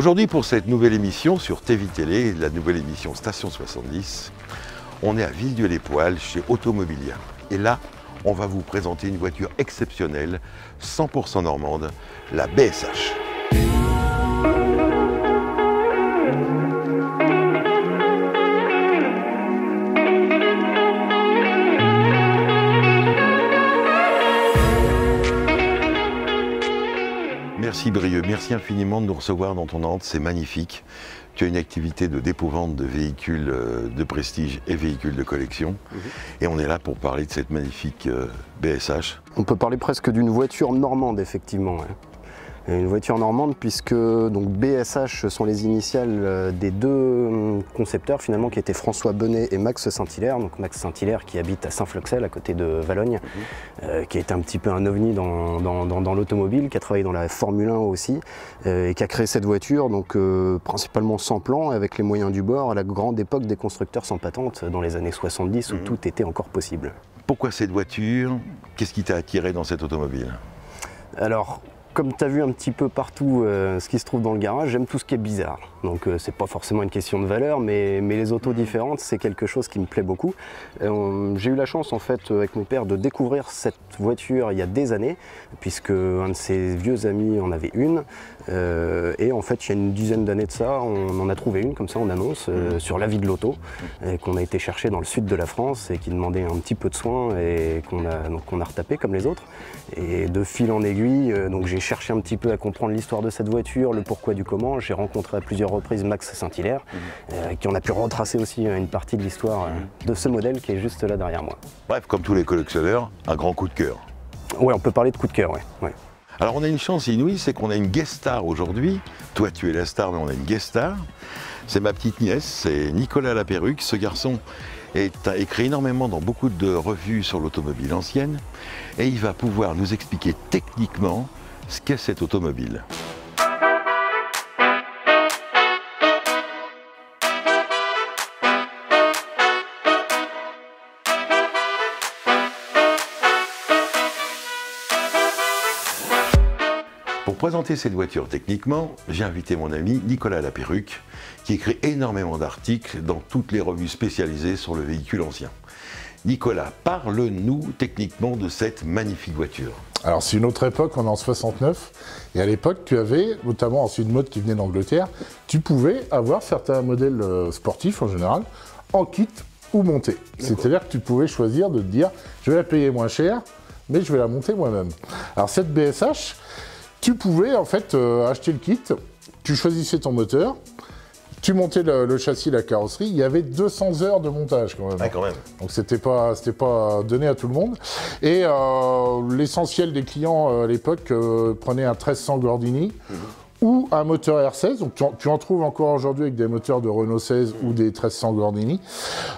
Aujourd'hui, pour cette nouvelle émission sur TV Télé, la nouvelle émission Station 70, on est à Villedieu-les-Poêles chez Automobilia. Et là, on va vous présenter une voiture exceptionnelle, 100% normande, la BSH. Merci Brieux, merci infiniment de nous recevoir dans ton Nantes, c'est magnifique. Tu as une activité de dépôt-vente de véhicules de prestige et véhicules de collection. Et on est là pour parler de cette magnifique BSH. On peut parler presque d'une voiture normande, effectivement. Une voiture normande puisque donc BSH sont les initiales des deux concepteurs finalement qui étaient François Benet et Max Saint-Hilaire. Donc Max Saint-Hilaire qui habite à Saint-Floxel à côté de Valogne, qui a été un petit peu un ovni dans l'automobile, qui a travaillé dans la Formule 1 aussi et qui a créé cette voiture donc principalement sans plan avec les moyens du bord à la grande époque des constructeurs sans patente dans les années 70 où tout était encore possible. Pourquoi cette voiture? Qu'est-ce qui t'a attiré dans cette automobile? Alors, comme tu as vu un petit peu partout ce qui se trouve dans le garage, j'aime tout ce qui est bizarre. Donc c'est pas forcément une question de valeur, mais les autos différentes, c'est quelque chose qui me plaît beaucoup. J'ai eu la chance en fait avec mon père de découvrir cette voiture il y a des années, puisque un de ses vieux amis en avait une. Et en fait il y a une dizaine d'années de ça, on en a trouvé une comme ça en annonce sur l'avis de l'auto, qu'on a été chercher dans le sud de la France et qui demandait un petit peu de soin et qu'on a retapé comme les autres. Et de fil en aiguille, donc j'ai cherché un petit peu à comprendre l'histoire de cette voiture, le pourquoi du comment. J'ai rencontré à plusieurs reprises Max Saint-Hilaire, qui en a pu retracer aussi une partie de l'histoire de ce modèle qui est juste là derrière moi. Bref, comme tous les collectionneurs, un grand coup de cœur. Oui, on peut parler de coup de cœur, ouais. Alors on a une chance inouïe, c'est qu'on a une guest star aujourd'hui. Toi tu es la star, mais on a une guest star. C'est ma petite nièce, c'est Nicolas Laperruque. Ce garçon a écrit énormément dans beaucoup de revues sur l'automobile ancienne. Et il va pouvoir nous expliquer techniquement ce qu'est cette automobile. Pour présenter cette voiture techniquement, j'ai invité mon ami Nicolas Laperruque, qui écrit énormément d'articles dans toutes les revues spécialisées sur le véhicule ancien. Nicolas, parle-nous techniquement de cette magnifique voiture. Alors c'est une autre époque, on est en 69, et à l'époque tu avais, notamment c'est une mode qui venait d'Angleterre, tu pouvais avoir certains modèles sportifs en général en kit ou monté. C'est-à-dire que tu pouvais choisir de te dire, je vais la payer moins cher, mais je vais la monter moi-même. Alors cette BSH, tu pouvais en fait acheter le kit, tu choisissais ton moteur, tu montais le châssis, la carrosserie, il y avait 200 heures de montage quand même. Ah, quand même. Donc c'était pas donné à tout le monde. Et l'essentiel des clients à l'époque prenaient un 1300 Gordini ou un moteur R16. Donc tu en trouves encore aujourd'hui avec des moteurs de Renault 16 ou des 1300 Gordini.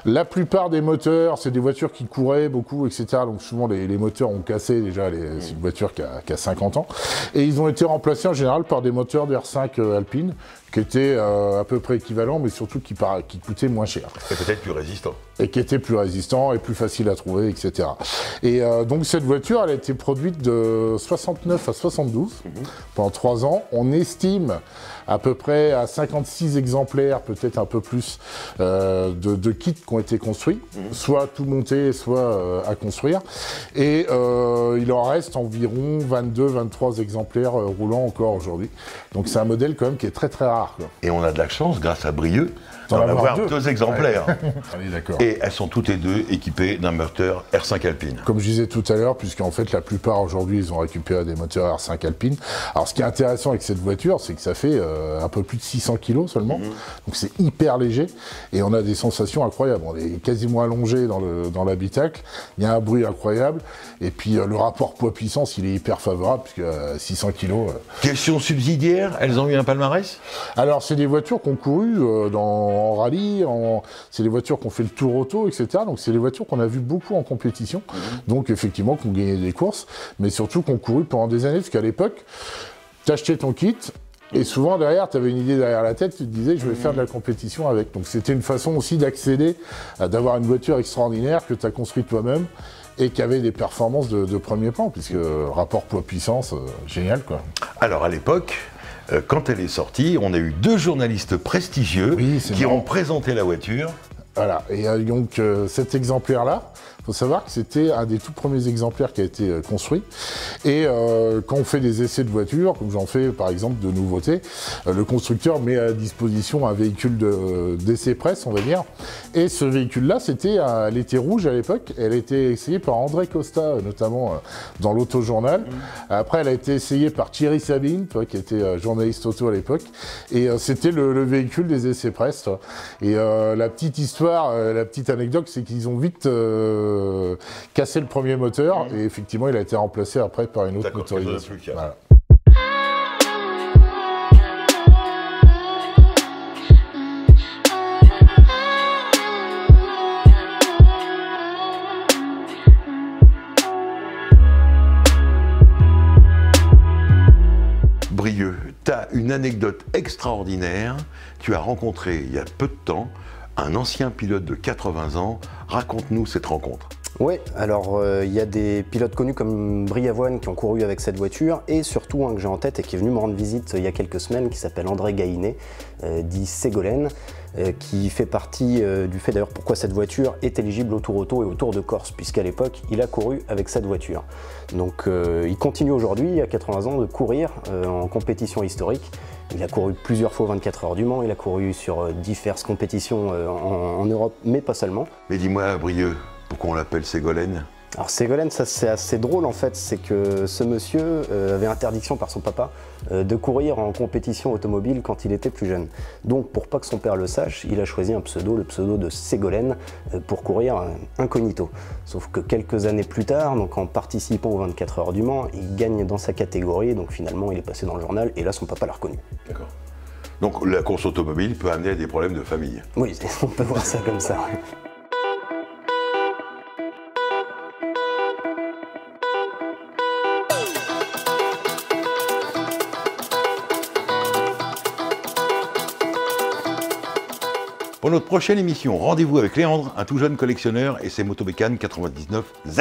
La plupart des moteurs, c'est des voitures qui couraient beaucoup, etc. Donc souvent les moteurs ont cassé déjà, c'est une voiture qui a 50 ans. Et ils ont été remplacés en général par des moteurs de R5 Alpine, qui étaient à peu près équivalents, mais surtout qui coûtaient moins cher. Et peut-être plus résistant. Et qui étaient plus résistants et plus faciles à trouver, etc. Et donc cette voiture, elle a été produite de 69 à 72, pendant 3 ans. On estime à peu près à 56 exemplaires, peut-être un peu plus, de kits qui ont été construits, soit tout monté, soit à construire. Et il en reste environ 22-23 exemplaires roulants encore aujourd'hui. Donc c'est un modèle quand même qui est très très rare. Quoi. Et on a de la chance, grâce à Brieux, d'en avoir deux exemplaires. Ouais. Allez, d'accord. Et elles sont toutes les deux équipées d'un moteur R5 Alpine. Comme je disais tout à l'heure, puisqu'en fait la plupart aujourd'hui ils ont récupéré des moteurs R5 Alpine. Alors ce qui est intéressant avec cette voiture, c'est que ça fait un peu plus de 600 kg seulement. Donc c'est hyper léger et on a des sensations incroyables. On est quasiment allongé dans l'habitacle. Il y a un bruit incroyable. Et puis le rapport poids-puissance, il est hyper favorable puisque 600 kg. Question subsidiaire, elles ont eu un palmarès? Alors c'est des voitures qui ont couru en rallye, c'est des voitures qui ont fait le tour auto, etc. Donc c'est des voitures qu'on a vu beaucoup en compétition. Donc effectivement qui ont gagné des courses, mais surtout qui ont couru pendant des années, parce qu'à l'époque, tu achetais ton kit, et souvent derrière, tu avais une idée derrière la tête, tu te disais je vais faire de la compétition avec. Donc c'était une façon aussi d'accéder à d'avoir une voiture extraordinaire que tu as construite toi-même, et qui avait des performances de premier plan, puisque rapport poids-puissance, génial quoi. Alors à l'époque, quand elle est sortie, on a eu 2 journalistes prestigieux qui ont présenté la voiture. Voilà, et donc cet exemplaire-là, il faut savoir que c'était un des tout premiers exemplaires qui a été construit. Et quand on fait des essais de voitures, comme j'en fais par exemple de nouveautés, le constructeur met à disposition un véhicule d'essai presse, on va dire. Et ce véhicule-là, elle était rouge à l'époque. Elle a été essayée par André Costa, notamment dans l'Auto-Journal. Après, elle a été essayée par Thierry Sabine, qui était journaliste auto à l'époque. Et c'était le véhicule des essais presse. Et la petite histoire, la petite anecdote, c'est qu'ils ont vite cassé le premier moteur et effectivement il a été remplacé après par une autre motorisation. Voilà. Brieux, tu as une anecdote extraordinaire. Tu as rencontré il y a peu de temps un ancien pilote de 80 ans. Raconte-nous cette rencontre. Oui, alors il y a des pilotes connus comme Briavoine qui ont couru avec cette voiture et surtout un que j'ai en tête et qui est venu me rendre visite il y a quelques semaines qui s'appelle André Gaïnet, dit Ségolène, qui fait partie du fait d'ailleurs pourquoi cette voiture est éligible au Tour Auto et au Tour de Corse, puisqu'à l'époque il a couru avec cette voiture. Donc il continue aujourd'hui, à 80 ans, de courir en compétition historique. Il a couru plusieurs fois 24 heures du Mans, il a couru sur diverses compétitions en Europe, mais pas seulement. Mais dis-moi, Brieux, pourquoi on l'appelle Ségolène? Alors Ségolène, ça c'est assez drôle en fait, c'est que ce monsieur avait interdiction par son papa de courir en compétition automobile quand il était plus jeune. Donc pour pas que son père le sache, il a choisi un pseudo, le pseudo de Ségolène, pour courir incognito. Sauf que quelques années plus tard, donc en participant aux 24 heures du Mans, il gagne dans sa catégorie, donc finalement il est passé dans le journal et là son papa l'a reconnu. D'accord. Donc la course automobile peut amener à des problèmes de famille. Oui, on peut voir ça comme ça. Pour notre prochaine émission, rendez-vous avec Léandre, un tout jeune collectionneur et ses motobécanes 99 Z.